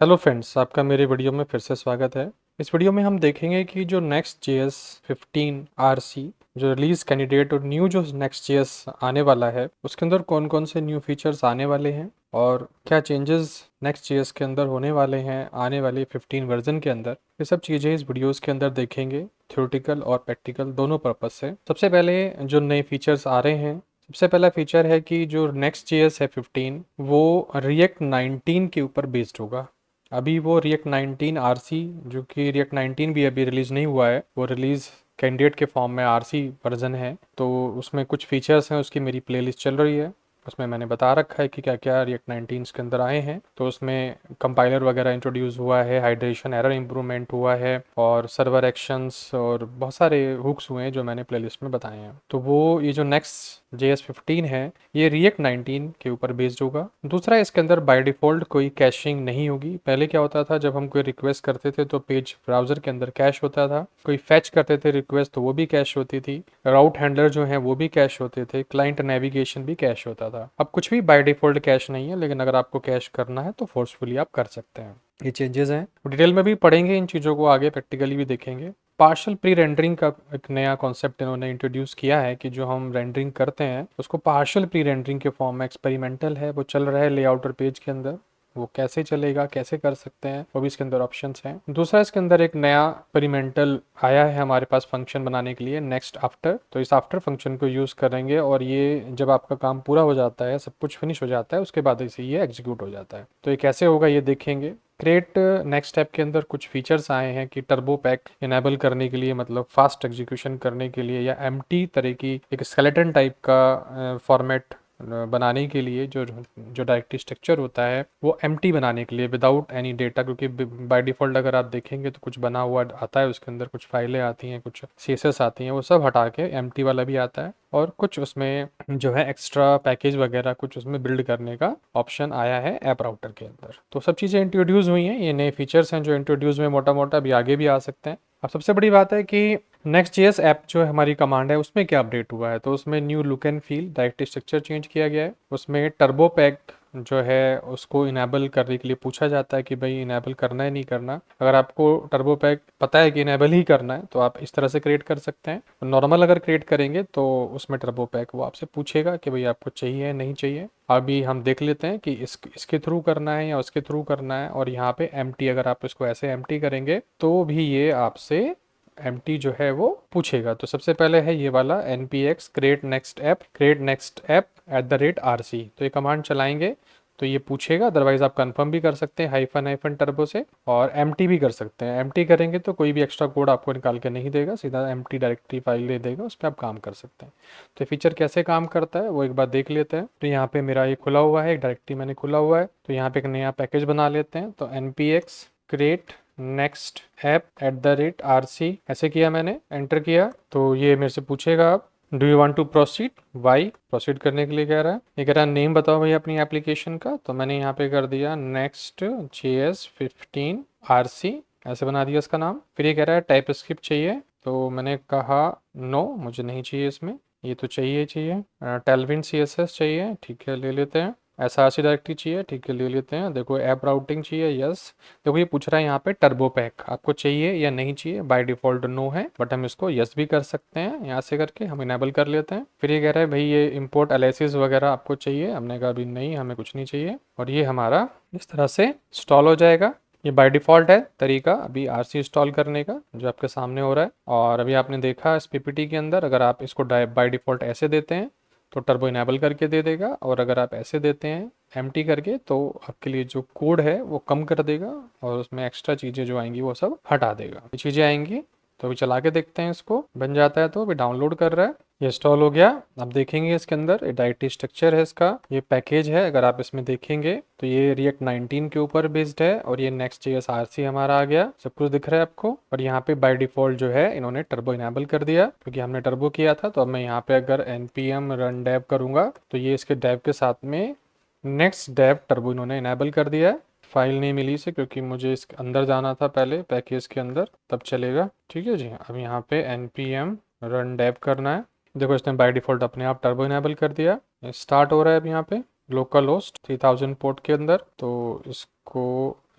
Hello friends, आपका मेरे video में फिर से स्वागत है। इस वीडियो में हम देखेंगे कि जो Next.js 15 RC जो रिलीज कैंडिडेट और न्यू जो Next.js आने वाला है उसके अंदर कौन कौन से न्यू फीचर्स आने वाले हैं और क्या चेंजेस Next.js के अंदर होने वाले हैं आने वाले 15 वर्जन के अंदर। ये सब चीज़ें इस वीडियोस के अंदर देखेंगे, थ्योरेटिकल और प्रैक्टिकल दोनों पर्पस से। सबसे पहले जो नए फीचर्स आ रहे हैं, सबसे पहला फीचर है कि जो Next.js है 15 वो React 19 के ऊपर बेस्ड होगा। अभी वो React 19 RC, जो कि React 19 भी अभी रिलीज़ नहीं हुआ है, वो रिलीज़ कैंडिडेट के फॉर्म में RC वर्जन है। तो उसमें कुछ फीचर्स हैं, उसकी मेरी प्लेलिस्ट चल रही है, उसमें मैंने बता रखा है कि क्या क्या React 19 के अंदर आए हैं। तो उसमें कंपाइलर वगैरह इंट्रोड्यूस हुआ है, हाइड्रेशन एरर इंप्रूवमेंट हुआ है और सर्वर एक्शंस और बहुत सारे हुक्स हुए हैं जो मैंने प्लेलिस्ट में बताए हैं। तो वो ये जो Next.js 15 है ये React 19 के ऊपर बेस्ड होगा। दूसरा, इसके अंदर बाय डिफ़ॉल्ट कोई कैशिंग नहीं होगी। पहले क्या होता था, जब हम कोई रिक्वेस्ट करते थे तो पेज ब्राउज़र के अंदर कैश होता था, कोई फैच करते थे रिक्वेस्ट तो वो भी कैश होती थी, राउट हैंडलर जो है वो भी कैश होते थे, क्लाइंट नेविगेशन भी कैश होता था। अब कुछ भी बाय डिफ़ॉल्ट कैश नहीं है, लेकिन अगर आपको कैश करना है तो फोर्सफुली आप कर सकते हैं। ये चेंजेस हैं, डिटेल में भी पढ़ेंगे इन चीज़ों को, आगे प्रैक्टिकली भी देखेंगे। पार्शियल प्री रेंडरिंग का एक नया कॉन्सेप्ट इन्होंने इंट्रोड्यूस किया है कि जो हम रेंडरिंग करते हैं उसको पार्शियल प्री रेंडरिंग के फॉर्म में, एक्सपेरिमेंटल है, वो चल रहा है लेआउटर पेज के अंदर। वो कैसे चलेगा, कैसे कर सकते हैं, वो भी इसके अंदर ऑप्शंस हैं। दूसरा, इसके अंदर एक नया एक्सपेरिमेंटल आया है हमारे पास फंक्शन बनाने के लिए, नेक्स्ट आफ्टर। तो इस आफ्टर फंक्शन को यूज़ करेंगे और ये जब आपका काम पूरा हो जाता है, सब कुछ फिनिश हो जाता है, उसके बाद इसे ये एग्जीक्यूट हो जाता है। तो ये कैसे होगा ये देखेंगे। क्रिएट नेक्स्ट स्टेप के अंदर कुछ फीचर्स आए हैं कि टर्बो पैक इनेबल करने के लिए, मतलब फास्ट एग्जीक्यूशन करने के लिए, या एम्प्टी तरह की एक स्केलेटन टाइप का फॉर्मेट बनाने के लिए, जो जो डायरेक्टरी स्ट्रक्चर होता है वो एम्प्टी बनाने के लिए विदाउट एनी डेटा। क्योंकि बाय डिफ़ॉल्ट अगर आप देखेंगे तो कुछ बना हुआ आता है, उसके अंदर कुछ फाइलें आती हैं, कुछ सीएसएस आती हैं, वो सब हटा के एम्प्टी वाला भी आता है। और कुछ उसमें जो है एक्स्ट्रा पैकेज वगैरह कुछ उसमें बिल्ड करने का ऑप्शन आया है ऐप राउटर के अंदर। तो सब चीज़ें इंट्रोड्यूस हुई हैं, ये नए फीचर्स हैं जो इंट्रोड्यूस हुए, मोटा मोटा अभी आगे भी आ सकते हैं। अब सबसे बड़ी बात है कि Next.js ऐप जो हमारी कमांड है उसमें क्या अपडेट हुआ है। तो उसमें new look and feel, directory structure change किया गया है। उसमें टर्बो पैक जो है उसको इनेबल करने के लिए पूछा जाता है कि भाई इनेबल करना है नहीं करना। अगर आपको टर्बो पैक पता है कि इनेबल ही करना है तो आप इस तरह से क्रिएट कर सकते हैं। नॉर्मल अगर क्रिएट करेंगे तो उसमें टर्बो पैक वो आपसे पूछेगा कि भाई आपको चाहिए नहीं चाहिए। अभी हम देख लेते हैं कि इसके थ्रू करना है या उसके थ्रू करना है। और यहाँ पे एम्प्टी, अगर आप इसको ऐसे एम्प्टी करेंगे तो भी ये आपसे एम्प्टी जो है वो पूछेगा। तो सबसे पहले है ये वाला npx create next app @rc। तो ये कमांड चलाएंगे तो ये पूछेगा, अदरवाइज आप कंफर्म भी कर सकते हैं हाइफन टर्बो से, और एम्प्टी भी कर सकते हैं। एम्प्टी करेंगे तो कोई भी एक्स्ट्रा कोड आपको निकाल के नहीं देगा, सीधा एम्प्टी डायरेक्टरी फाइल दे देगा, उस पर आप काम कर सकते हैं। तो फीचर कैसे काम करता है वो एक बार देख लेते हैं। तो यहाँ पे मेरा ये खुला हुआ है, एक डायरेक्टरी मैंने खुला हुआ है, तो यहाँ पे एक नया पैकेज बना लेते हैं। तो npx create next app @rc ऐसे किया, मैंने एंटर किया तो ये मेरे से पूछेगा अब do you want to proceed, Y proceed करने के लिए कह रहा है। ये कह रहा है नेम बताओ भाई अपनी एप्लीकेशन का। तो मैंने यहाँ पे कर दिया Next.js 15 RC, ऐसे बना दिया इसका नाम। फिर ये कह रहा है टाइप स्क्रिप्ट चाहिए, तो मैंने कहा नो, मुझे नहीं चाहिए इसमें, ये तो चाहिए। टेलविन CSS चाहिए, ठीक है ले लेते हैं। SRC डायरेक्टरी चाहिए, ठीक है ले लेते हैं। देखो ऐप राउटिंग चाहिए, यस। देखो ये पूछ रहा है यहाँ पे टर्बो पैक आपको चाहिए या नहीं चाहिए। बाय डिफॉल्ट नो है, बट हम इसको यस भी कर सकते हैं, यहाँ से करके हम इनेबल कर लेते हैं। फिर ये कह रहा है भाई ये इंपोर्ट एलाइसिस वगैरह आपको चाहिए, हमने कहा अभी नहीं, हमें कुछ नहीं चाहिए। और ये हमारा इस तरह से इंस्टॉल हो जाएगा। ये बाय डिफ़ॉल्ट है तरीका अभी RC इंस्टॉल करने का जो आपके सामने हो रहा है। और अभी आपने देखा इस PPT के अंदर, अगर आप इसको बाय डिफ़ॉल्ट ऐसे देते हैं तो टर्बो इनेबल करके दे देगा, और अगर आप ऐसे देते हैं एम्प्टी करके तो आपके लिए जो कोड है वो कम कर देगा और उसमें एक्स्ट्रा चीज़ें जो आएंगी वो सब हटा देगा। ये चीज़ें आएंगी तो अभी चला के देखते हैं इसको, बन जाता है तो अभी डाउनलोड कर रहा है, ये इंस्टॉल हो गया। आप देखेंगे इसके अंदर डायरेक्टरी स्ट्रक्चर है इसका, ये पैकेज है, अगर आप इसमें देखेंगे तो ये React 19 के ऊपर बेस्ड है और ये Next.js RC हमारा आ गया, सब कुछ दिख रहा है आपको। और यहाँ पे बाय डिफॉल्ट जो है इन्होंने टर्बो इनेबल कर दिया, क्योंकि हमने टर्बो किया था। तो अब मैं यहाँ पे अगर npm run dev करूँगा तो ये इसके dev के साथ में नेक्स्ट dev टर्बो इन्होंने इनेबल कर दिया है। फाइल नहीं मिली से, क्योंकि मुझे इसके अंदर जाना था पहले पैकेज के अंदर, तब चलेगा। ठीक है जी, अब यहाँ पे npm run dev करना है। देखो इसने बाय डिफ़ॉल्ट अपने आप टर्बो इनेबल कर दिया, स्टार्ट हो रहा है अब यहाँ पे लोकल होस्ट 3000 पोर्ट के अंदर। तो इसको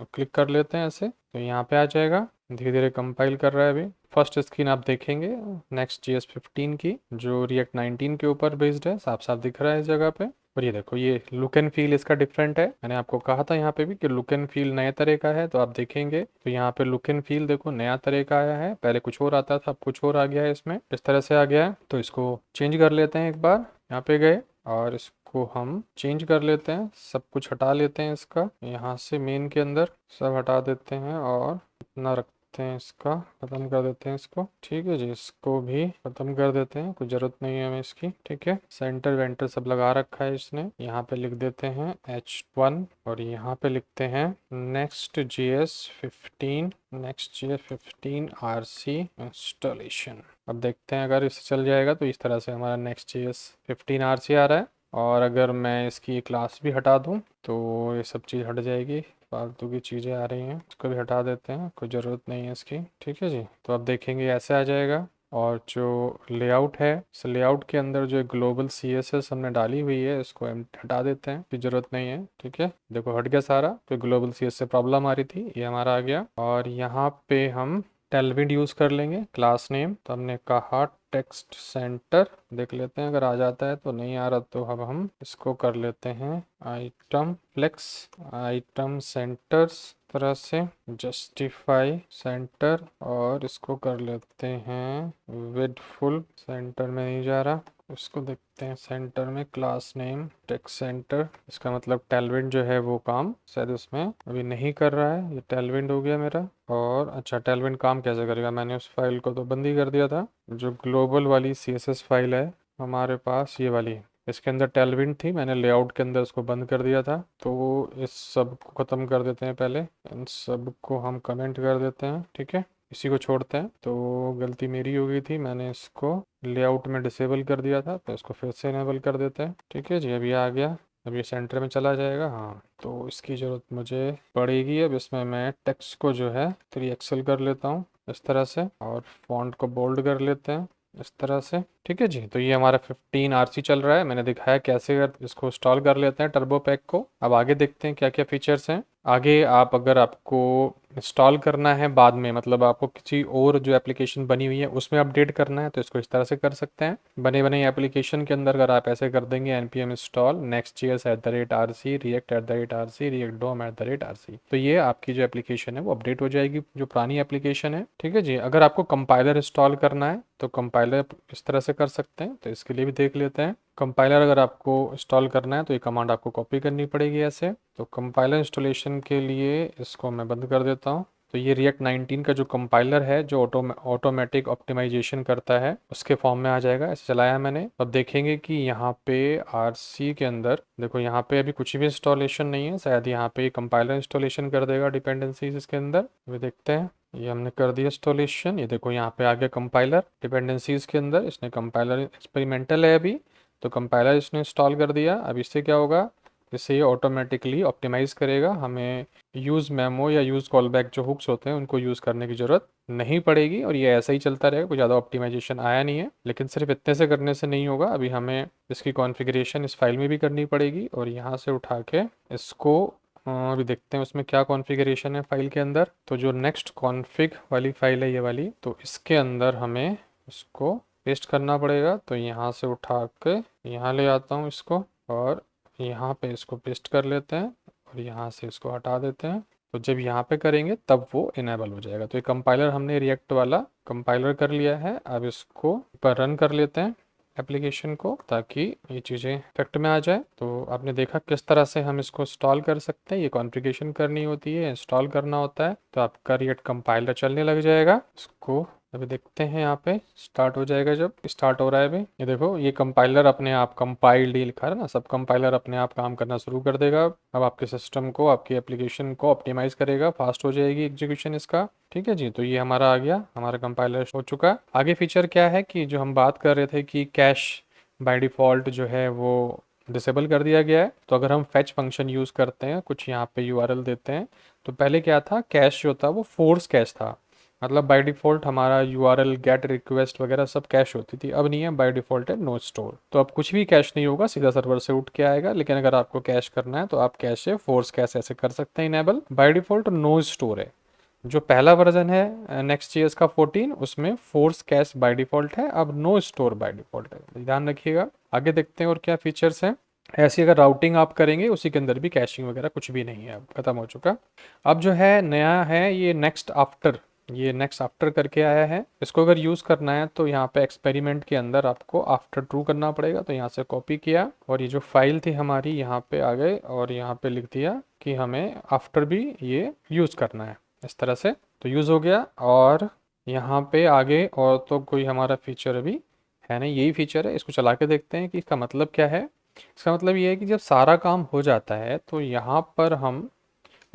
क्लिक कर लेते हैं ऐसे, तो यहाँ पे आ जाएगा। धीरे धीरे कंपाइल कर रहा है अभी। फर्स्ट स्क्रीन आप देखेंगे नेक्स्ट जी एस 15 की, जो रिएक्ट 19 के ऊपर बेस्ड है, साफ साफ दिख रहा है इस जगह पे। और ये देखो, ये लुक एंड फील इसका डिफरेंट है। मैंने आपको कहा था यहाँ पे भी कि लुक एंड फील नए तरह का है, तो आप देखेंगे तो यहाँ पे लुक एंड फील देखो नया तरह का आया है। पहले कुछ और आता था, अब कुछ और आ गया है इसमें, इस तरह से आ गया है। तो इसको चेंज कर लेते हैं एक बार, यहाँ पे गए और इसको हम चेंज कर लेते हैं, सब कुछ हटा लेते हैं इसका, यहाँ से मेन के अंदर सब हटा देते हैं और इतना रखते हैं, इसका खत्म कर देते हैं इसको। ठीक है जी, इसको भी खत्म कर देते हैं, कोई जरूरत नहीं है हमें इसकी। ठीक है, सेंटर वेंटर सब लगा रखा है इसने। यहाँ पे लिख देते हैं H1 और यहाँ पे लिखते हैं next G S 15 RC installation. अब देखते हैं अगर इससे चल जाएगा तो इस तरह से हमारा नेक्स्ट जी एस 15 RC आ रहा है। और अगर मैं इसकी क्लास भी हटा दूं तो ये सब चीज़ हट जाएगी, फालतू की चीज़ें आ रही हैं, इसको भी हटा देते हैं, कोई ज़रूरत नहीं है इसकी। ठीक है जी, तो अब देखेंगे ऐसे आ जाएगा। और जो लेआउट है, इस लेआउट के अंदर जो ग्लोबल CSS हमने डाली हुई है, इसको हम हटा देते हैं, कोई ज़रूरत नहीं है। ठीक है, देखो हट गया सारा, तो ग्लोबल CSS से प्रॉब्लम आ रही थी, ये हमारा आ गया। और यहाँ पे हम टेलविड यूज़ कर लेंगे क्लास नेम, तो हमने कहा टेक्स्ट सेंटर, देख लेते हैं अगर आ जाता है, तो नहीं आ रहा तो अब हम इसको कर लेते हैं आइटम फ्लेक्स, आइटम सेंटर्स तरह से, जस्टिफाई सेंटर, और इसको कर लेते हैं विद फुल, सेंटर में नहीं जा रहा, इसको देखते हैं सेंटर में, क्लास नेम टेक्स्ट सेंटर। इसका मतलब टेलविंड जो है वो काम शायद उसमें अभी नहीं कर रहा है, ये टेलविंड हो गया मेरा। और अच्छा, टेलविंड काम कैसे करेगा, मैंने उस फाइल को तो बंद ही कर दिया था। जो ग्लोबल वाली CSS फाइल है हमारे पास, ये वाली, इसके अंदर टेलविंड थी, मैंने लेआउट के अंदर उसको बंद कर दिया था। तो इस सब को ख़त्म कर देते हैं पहले, इन सब को हम कमेंट कर देते हैं। ठीक है, इसी को छोड़ते हैं। तो गलती मेरी हो गई थी, मैंने इसको लेआउट में डिसेबल कर दिया था, तो इसको फिर से इनेबल कर देते हैं। ठीक है जी, अभी आ गया, अब ये सेंटर में चला जाएगा। हाँ, तो इसकी ज़रूरत मुझे पड़ेगी। अब इसमें मैं टेक्स्ट को जो है 3 एक्सेल कर लेता हूँ इस तरह से, और फॉन्ट को बोल्ड कर लेते हैं इस तरह से। ठीक है जी, तो ये हमारा 15 RC चल रहा है, मैंने दिखाया कैसे इसको इंस्टॉल कर लेते हैं टर्बो पैक को। अब आगे देखते हैं क्या क्या फीचर्स हैं। आगे आप, अगर आपको इंस्टॉल करना है बाद में, मतलब आपको किसी और जो एप्लीकेशन बनी हुई है उसमें अपडेट करना है, तो इसको इस तरह से कर सकते हैं। बने बने एप्लीकेशन के अंदर अगर आप ऐसे कर देंगे npm install next.js@rc react@rc react.dom@rc, तो ये आपकी जो एप्लीकेशन है वो अपडेट हो जाएगी, जो पुरानी एप्लीकेशन है। ठीक है जी, अगर आपको कंपाइलर इंस्टॉल करना है तो कंपाइलर इस तरह से कर सकते हैं, तो इसके लिए भी देख लेते हैं। कंपाइलर अगर आपको इंस्टॉल करना है तो ये कमांड आपको कॉपी करनी पड़ेगी ऐसे। तो कंपाइलर इंस्टॉलेशन के लिए इसको मैं बंद कर देता हूँ। तो ये रिएक्ट 19 का जो कंपाइलर है, जो ऑटोमेटिक ऑप्टिमाइजेशन करता है, उसके फॉर्म में आ जाएगा। ऐसे चलाया मैंने। अब देखेंगे कि यहाँ पे RC के अंदर देखो, यहाँ पे अभी कुछ भी इंस्टॉलेशन नहीं है, शायद यहाँ पे कंपाइलर इंस्टॉलेशन कर देगा डिपेंडेंसीज इसके अंदर। अभी देखते हैं, ये हमने कर दिया इंस्टॉलेशन। ये देखो यहाँ पे आ गया कंपाइलर डिपेंडेंसीज के अंदर, इसने कंपाइलर एक्सपेरिमेंटल है अभी, तो कंपाइलर इसने इंस्टॉल कर दिया। अब इससे क्या होगा, इससे ये ऑटोमेटिकली ऑप्टिमाइज़ करेगा, हमें यूज़ मेमो या यूज़ कॉलबैक जो हुक्स होते हैं उनको यूज़ करने की ज़रूरत नहीं पड़ेगी, और ये ऐसा ही चलता रहेगा। कोई ज़्यादा ऑप्टिमाइजेशन आया नहीं है, लेकिन सिर्फ इतने से करने से नहीं होगा, अभी हमें इसकी कॉन्फ़िगरेशन इस फाइल में भी करनी पड़ेगी, और यहाँ से उठा के इसको अभी देखते हैं उसमें क्या कॉन्फ़िगरेशन है फाइल के अंदर। तो जो नेक्स्ट कॉन्फ़िग वाली फाइल है ये वाली, तो इसके अंदर हमें इसको पेस्ट करना पड़ेगा। तो यहाँ से उठा के यहाँ ले आता हूँ इसको, और यहाँ पे इसको पेस्ट कर लेते हैं, और यहाँ से इसको हटा देते हैं। तो जब यहाँ पे करेंगे तब वो इनेबल हो जाएगा। तो ये कंपाइलर हमने रिएक्ट वाला कंपाइलर कर लिया है। अब इसको पर रन कर लेते हैं एप्लीकेशन को, ताकि ये चीज़ें इफेक्ट में आ जाए। तो आपने देखा किस तरह से हम इसको इंस्टॉल कर सकते हैं। ये कॉन्फ़िगरेशन करनी होती है, इंस्टॉल करना होता है, तो आपका रिएक्ट कंपाइलर चलने लग जाएगा। इसको अभी देखते हैं, यहाँ पे स्टार्ट हो जाएगा। जब स्टार्ट हो रहा है अभी, ये देखो ये कंपाइलर अपने आप कंपाइल्ड ही लिखा है ना, सब कंपाइलर अपने आप काम करना शुरू कर देगा। अब आपके सिस्टम को, आपकी एप्लीकेशन को ऑप्टिमाइज़ करेगा, फास्ट हो जाएगी एग्जीक्यूशन इसका। ठीक है जी, तो ये हमारा आ गया, हमारा कंपाइलर हो चुका। आगे फीचर क्या है कि जो हम बात कर रहे थे कि कैश बाय डिफ़ॉल्ट जो है वो डिसेबल कर दिया गया है। तो अगर हम फैच फंक्शन यूज़ करते हैं, कुछ यहाँ पे URL देते हैं, तो पहले क्या था, कैश जो था वो फोर्स कैश था। मतलब बाय डिफ़ॉल्ट हमारा यूआरएल गेट रिक्वेस्ट वगैरह सब कैश होती थी, अब नहीं है, बाय डिफ़ॉल्ट है नो स्टोर। तो अब कुछ भी कैश नहीं होगा, सीधा सर्वर से उठ के आएगा। लेकिन अगर आपको कैश करना है तो आप कैश है फोर्स कैश ऐसे कर सकते हैं enable. By default no store है। जो पहला वर्जन है नेक्स्ट जेएस का 14, उसमें फोर्स कैश बाय डिफ़ॉल्ट है, अब नो स्टोर बाय डिफ़ॉल्ट है, ध्यान रखिएगा। आगे देखते हैं और क्या फीचर्स हैं। ऐसी अगर राउटिंग आप करेंगे उसी के अंदर भी कैशिंग वगैरह कुछ भी नहीं है, अब खत्म हो चुका। अब जो है नया है ये नेक्स्ट आफ्टर, ये नेक्स्ट आफ्टर करके आया है। इसको अगर यूज़ करना है तो यहाँ पे एक्सपेरिमेंट के अंदर आपको आफ्टर ट्रू करना पड़ेगा। तो यहाँ से कॉपी किया और ये जो फाइल थी हमारी यहाँ पे आ गए और यहाँ पे लिख दिया कि हमें आफ्टर भी ये यूज़ करना है, इस तरह से। तो यूज़ हो गया। और यहाँ पे आगे और तो कोई हमारा फीचर अभी है नहीं, यही फीचर है। इसको चला के देखते हैं कि इसका मतलब क्या है। इसका मतलब ये है कि जब सारा काम हो जाता है तो यहाँ पर हम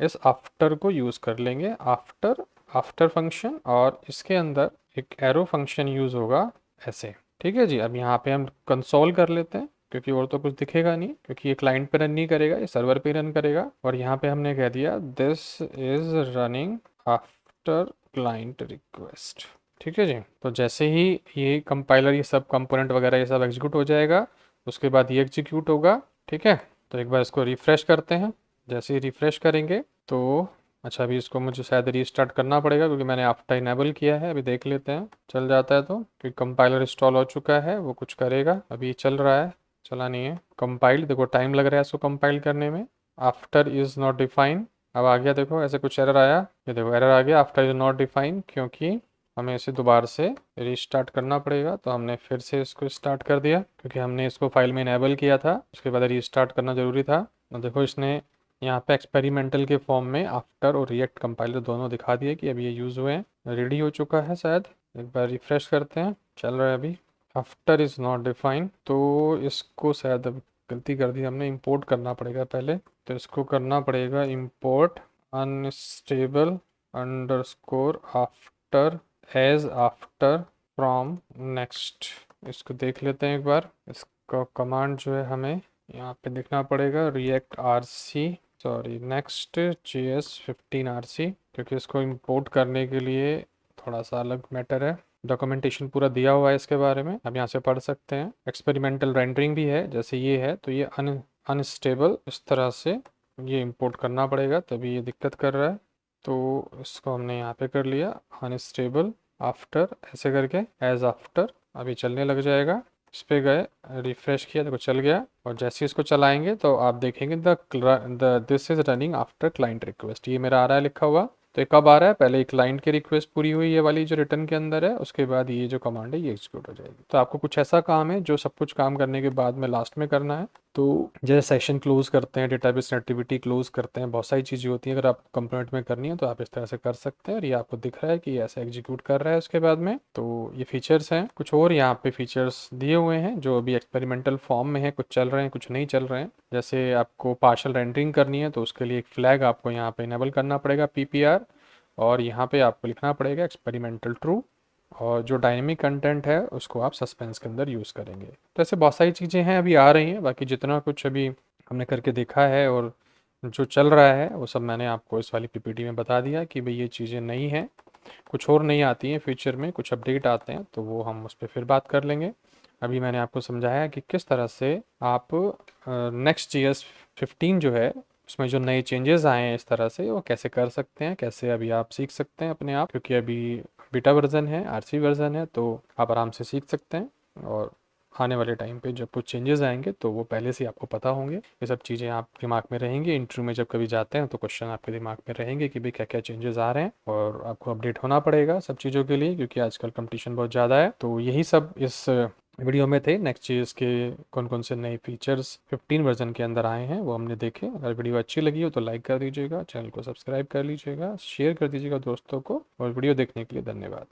इस आफ्टर को यूज़ कर लेंगे, आफ्टर आफ्टर फंक्शन, और इसके अंदर एक एरो फंक्शन यूज़ होगा ऐसे। ठीक है जी। अब यहाँ पे हम कंसोल कर लेते हैं क्योंकि और तो कुछ दिखेगा नहीं, क्योंकि ये क्लाइंट पे रन नहीं करेगा, ये सर्वर पे रन करेगा। और यहाँ पे हमने कह दिया this is running after client request. ठीक है जी। तो जैसे ही ये कंपाइलर ये सब कंपोनेंट वगैरह ये सब एग्जीक्यूट हो जाएगा, उसके बाद ये एग्जीक्यूट होगा। ठीक है। तो एक बार इसको रिफ्रेश करते हैं। जैसे ही रिफ्रेश करेंगे तो अच्छा, अभी इसको मुझे शायद रीस्टार्ट करना पड़ेगा क्योंकि मैंने आफ्टर इनेबल किया है। अभी देख लेते हैं चल जाता है तो, क्योंकि कंपाइलर इंस्टॉल हो चुका है, वो कुछ करेगा। अभी चल रहा है, चला नहीं है कंपाइल। देखो टाइम लग रहा है इसको कंपाइल करने में। आफ्टर इज़ नॉट डिफाइन, अब आ गया, देखो ऐसे कुछ एरर आया, ये देखो एरर आ गया आफ्टर इज़ नॉट डिफाइन, क्योंकि हमें इसे दोबारा से रिस्टार्ट करना पड़ेगा। तो हमने फिर से इसको स्टार्ट कर दिया क्योंकि हमने इसको फाइल में इनेबल किया था, उसके बाद रिस्टार्ट करना ज़रूरी था। तो देखो इसने यहाँ पे एक्सपेरिमेंटल के फॉर्म में आफ्टर और रिएक्ट कंपाइलर दोनों दिखा दिए कि अभी ये यूज़ हुए हैं, रेडी हो चुका है शायद। एक बार रिफ्रेश करते हैं, चल रहा है अभी। आफ्टर इज़ नॉट डिफाइन, तो इसको शायद अब गलती कर दी हमने, इंपोर्ट करना पड़ेगा पहले। तो इसको करना पड़ेगा import unstable underscore after as after from next. इसको देख लेते हैं एक बार। इसका कमांड जो है हमें यहाँ पे देखना पड़ेगा, react RC sorry next JS15 RC, क्योंकि इसको इंपोर्ट करने के लिए थोड़ा सा अलग मैटर है। डॉक्यूमेंटेशन पूरा दिया हुआ है इसके बारे में, अब यहाँ से पढ़ सकते हैं। एक्सपेरिमेंटल रेंडरिंग भी है, जैसे ये है तो ये अनस्टेबल, इस तरह से ये इंपोर्ट करना पड़ेगा, तभी ये दिक्कत कर रहा है। तो इसको हमने यहाँ पे कर लिया अनस्टेबल आफ्टर ऐसे करके एज आफ्टर, अभी चलने लग जाएगा। इस पे गए, रिफ्रेश किया, देखो चल गया। और जैसे इसको चलाएंगे तो आप देखेंगे the this is running after client request, ये मेरा आ रहा है लिखा हुआ। तो ये कब आ रहा है, पहले क्लाइंट की रिक्वेस्ट पूरी हुई ये वाली जो रिटर्न के अंदर है, उसके बाद ये जो कमांड है ये एग्जीक्यूट हो जाएगी। तो आपको कुछ ऐसा काम है जो सब कुछ काम करने के बाद में लास्ट में करना है। तो जैसे सेशन क्लोज करते हैं, डेटाबेस एक्टिविटी क्लोज करते हैं, बहुत सारी चीज़ें होती हैं, अगर आप कंपोनेंट में करनी है तो आप इस तरह से कर सकते हैं। और ये आपको दिख रहा है कि ऐसा एग्जीक्यूट कर रहा है उसके बाद में। तो ये फीचर्स हैं, कुछ और यहाँ पे फीचर्स दिए हुए हैं जो अभी एक्सपेरिमेंटल फॉर्म में है, कुछ चल रहे हैं कुछ नहीं चल रहे हैं। जैसे आपको पार्शियल रेंडरिंग करनी है तो उसके लिए एक फ्लैग आपको यहाँ पे इनेबल करना पड़ेगा PPR, और यहाँ पे आपको लिखना पड़ेगा एक्सपेरिमेंटल ट्रू, और जो डायनेमिक कंटेंट है उसको आप सस्पेंस के अंदर यूज़ करेंगे। तो ऐसे बहुत सारी चीज़ें हैं अभी आ रही हैं, बाकी जितना कुछ अभी हमने करके देखा है और जो चल रहा है वो सब मैंने आपको इस वाली PPT में बता दिया कि भाई ये चीज़ें नई हैं, कुछ और नहीं आती हैं फ्यूचर में, कुछ अपडेट आते हैं तो वो हम उस पर फिर बात कर लेंगे। अभी मैंने आपको समझाया कि किस तरह से आप नेक्स्ट JS15 जो है उसमें जो नए चेंजेस आए हैं इस तरह से वो कैसे कर सकते हैं, कैसे अभी आप सीख सकते हैं अपने आप, क्योंकि अभी बीटा वर्जन है, RC वर्जन है, तो आप आराम से सीख सकते हैं। और आने वाले टाइम पे जब कुछ चेंजेस आएंगे तो वो पहले से आपको पता होंगे, ये सब चीज़ें आप दिमाग में रहेंगी। इंटरव्यू में जब कभी जाते हैं तो क्वेश्चन आपके दिमाग में रहेंगे कि भाई क्या क्या चेंजेस आ रहे हैं, और आपको अपडेट होना पड़ेगा सब चीज़ों के लिए, क्योंकि आजकल कंपटीशन बहुत ज़्यादा है। तो यही सब इस वीडियो में थे। नेक्स्ट चीज़ के कौन कौन से नए फीचर्स 15 वर्जन के अंदर आए हैं वो हमने देखे। अगर वीडियो अच्छी लगी हो तो लाइक कर दीजिएगा, चैनल को सब्सक्राइब कर लीजिएगा, शेयर कर दीजिएगा दोस्तों को, और वीडियो देखने के लिए धन्यवाद।